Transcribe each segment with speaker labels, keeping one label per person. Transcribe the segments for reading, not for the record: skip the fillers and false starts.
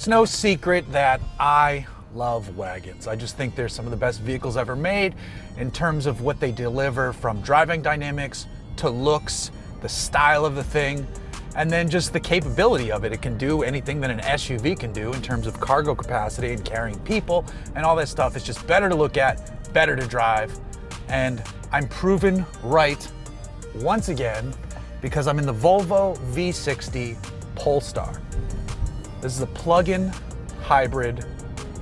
Speaker 1: It's no secret that I love wagons. I just think they're some of the best vehicles ever made in terms of what they deliver, from driving dynamics to looks, the style of the thing, and then just the capability of it. It can do anything that an SUV can do in terms of cargo capacity and carrying people and all that stuff. It's just better to look at, better to drive, and I'm proven right once again because I'm in the Volvo V60 Polestar. This is a plug-in hybrid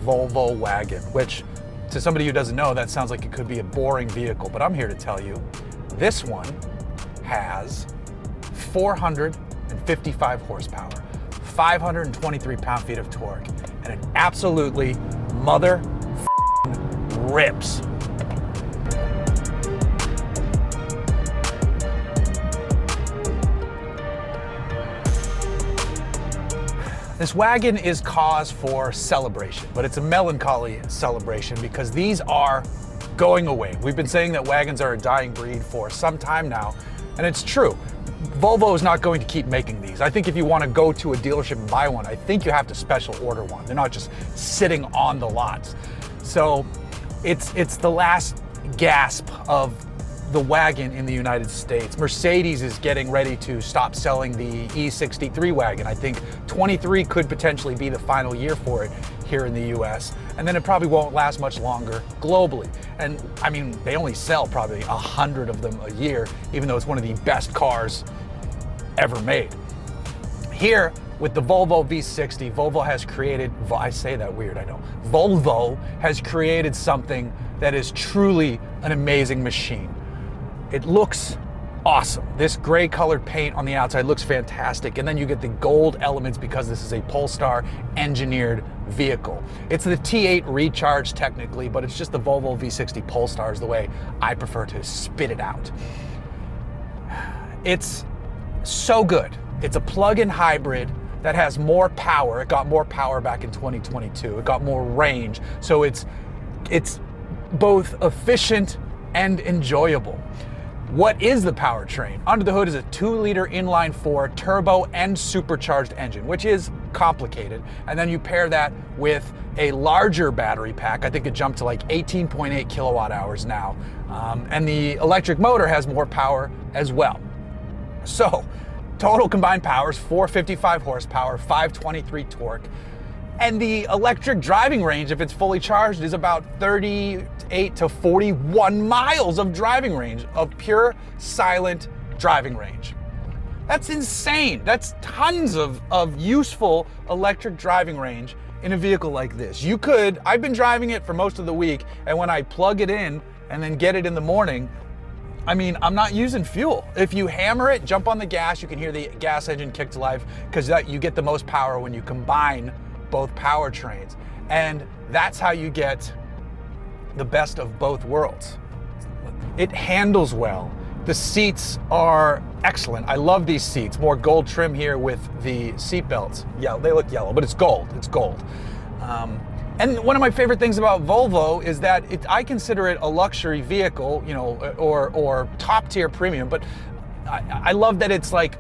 Speaker 1: Volvo wagon, which to somebody who doesn't know, that sounds like it could be a boring vehicle, but I'm here to tell you, this one has 455 horsepower, 523 pound-feet of torque, and it absolutely mother rips. This wagon is cause for celebration, but it's a melancholy celebration because these are going away. We've been saying that wagons are a dying breed for some time now, and it's true. Volvo is not going to keep making these. I think if you want to go to a dealership and buy one, I think you have to special order one. They're not just sitting on the lots. So it's the last gasp of the wagon in the United States. Mercedes is getting ready to stop selling the E63 wagon. I think 23 could potentially be the final year for it here in the US, and then it probably won't last much longer globally. And I mean, they only sell probably 100 of them a year, even though it's one of the best cars ever made. Here with the Volvo V60, Volvo has created, I say that weird, I know. Volvo has created something that is truly an amazing machine. It looks awesome. This gray colored paint on the outside looks fantastic. And then you get the gold elements because this is a Polestar engineered vehicle. It's the T8 recharge technically, but it's just the Volvo V60 Polestar is the way I prefer to spit it out. It's so good. It's a plug-in hybrid that has more power. It got more power back in 2022. It got more range. So it's both efficient and enjoyable. What is the powertrain? Under the hood is a 2-liter inline-4 turbo and supercharged engine, which is complicated. And then you pair that with a larger battery pack. I think it jumped to like 18.8 kilowatt hours now. And the electric motor has more power as well. So total combined power is 455 horsepower, 523 torque. And the electric driving range, if it's fully charged, is about 38 to 41 miles of driving range, of pure silent driving range. That's insane. That's tons of useful electric driving range in a vehicle like this. I've been driving it for most of the week, and when I plug it in and then get it in the morning, I mean, I'm not using fuel. If you hammer it, jump on the gas, you can hear the gas engine kick to life because you get the most power when you combine both powertrains. And that's how you get the best of both worlds. It handles well. The seats are excellent. I love these seats. More gold trim here with the seat belts. Yeah, they look yellow, but it's gold. It's gold. And one of my favorite things about Volvo is that I consider it a luxury vehicle, you know, or top tier premium, but I love that it's like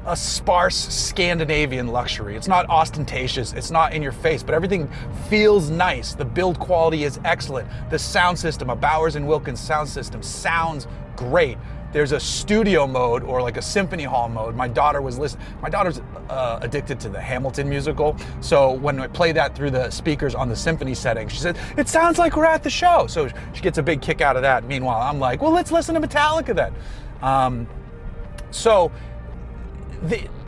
Speaker 1: a sparse Scandinavian luxury. It's not ostentatious, it's not in your face, but everything feels nice. The build quality is excellent. The sound system, a Bowers & Wilkins sound system, sounds great. There's a studio mode or like a symphony hall mode. My daughter's addicted to the Hamilton musical. So when I play that through the speakers on the symphony setting, she said, it sounds like we're at the show. So she gets a big kick out of that. Meanwhile, I'm like, well, let's listen to Metallica then.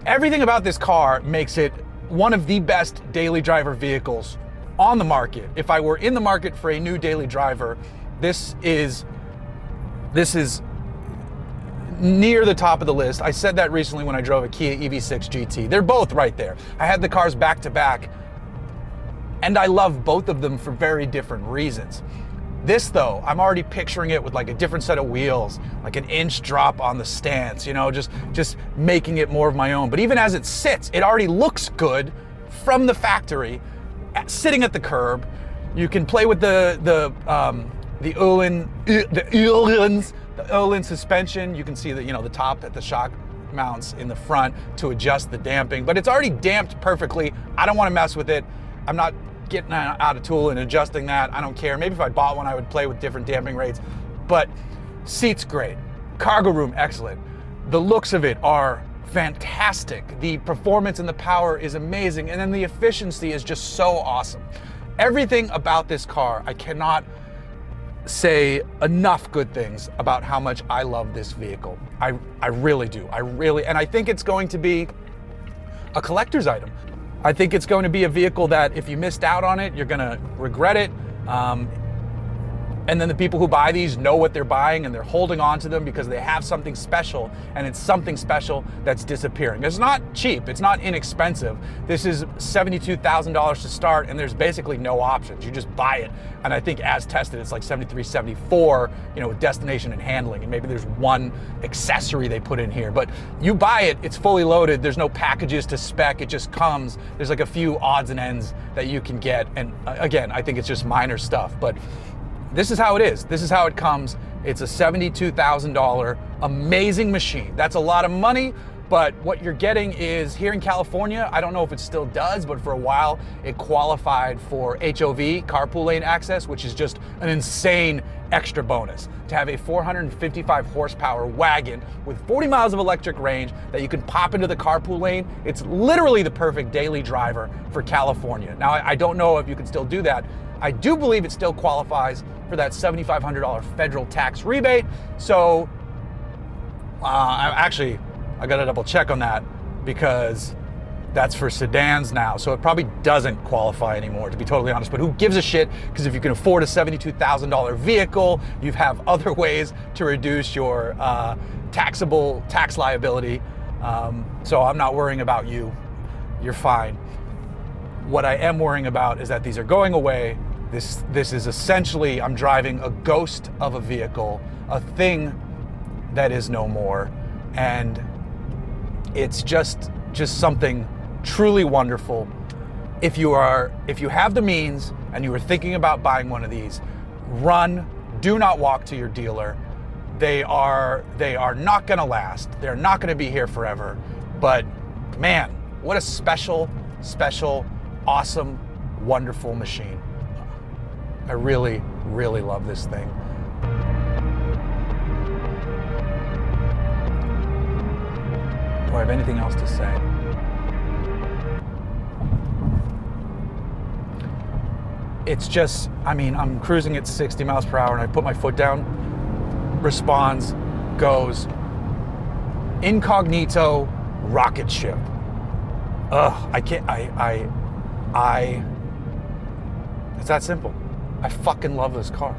Speaker 1: Everything about this car makes it one of the best daily driver vehicles on the market. If I were in the market for a new daily driver, this is near the top of the list. I said that recently when I drove a Kia EV6 GT. They're both right there. I had the cars back to back, and I love both of them for very different reasons. This though, I'm already picturing it with like a different set of wheels, like an inch drop on the stance, you know, just making it more of my own. But even as it sits, it already looks good from the factory, sitting at the curb. You can play with the Öhlins suspension. You can see the top at the shock brake mounts in the front to adjust the damping, but it's already damped perfectly. I don't want to mess with it. I'm not getting out of tool and adjusting that. I don't care. Maybe if I bought one, I would play with different damping rates, but seat's great. Cargo room, excellent. The looks of it are fantastic. The performance and the power is amazing. And then the efficiency is just so awesome. Everything about this car, I cannot say enough good things about how much I love this vehicle. I really do. And I think it's going to be a collector's item. I think it's going to be a vehicle that if you missed out on it, you're gonna regret it. And then the people who buy these know what they're buying and they're holding on to them because they have something special, and it's something special that's disappearing. It's not cheap, it's not inexpensive. This is $72,000 to start, and there's basically no options. You just buy it. And I think as tested, it's like 73, 74, with destination and handling, and maybe there's one accessory they put in here. But you buy it, it's fully loaded, there's no packages to spec, it just comes. There's like a few odds and ends that you can get, and again, I think it's just minor stuff, but this is how it is. This is how it comes. It's a $72,000 amazing machine. That's a lot of money, but what you're getting is, here in California, I don't know if it still does, but for a while it qualified for HOV, carpool lane access, which is just an insane extra bonus. To have a 455 horsepower wagon with 40 miles of electric range that you can pop into the carpool lane, it's literally the perfect daily driver for California. Now, I don't know if you can still do that. I do believe it still qualifies for that $7,500 federal tax rebate. So I got to double check on that, because that's for sedans now. So it probably doesn't qualify anymore, to be totally honest, but who gives a shit? Because if you can afford a $72,000 vehicle, you have other ways to reduce your taxable tax liability. So I'm not worrying about you. You're fine. What I am worrying about is that these are going away. This is essentially, I'm driving a ghost of a vehicle, a thing that is no more. And it's just something truly wonderful. If you have the means and you are thinking about buying one of these, run, do not walk to your dealer. They are not gonna last. They're not gonna be here forever. But man, what a special, awesome, wonderful machine. I really, really love this thing. Do I have anything else to say? It's just, I'm cruising at 60 miles per hour and I put my foot down, responds, goes, incognito rocket ship. I can't, it's that simple. I fucking love this car.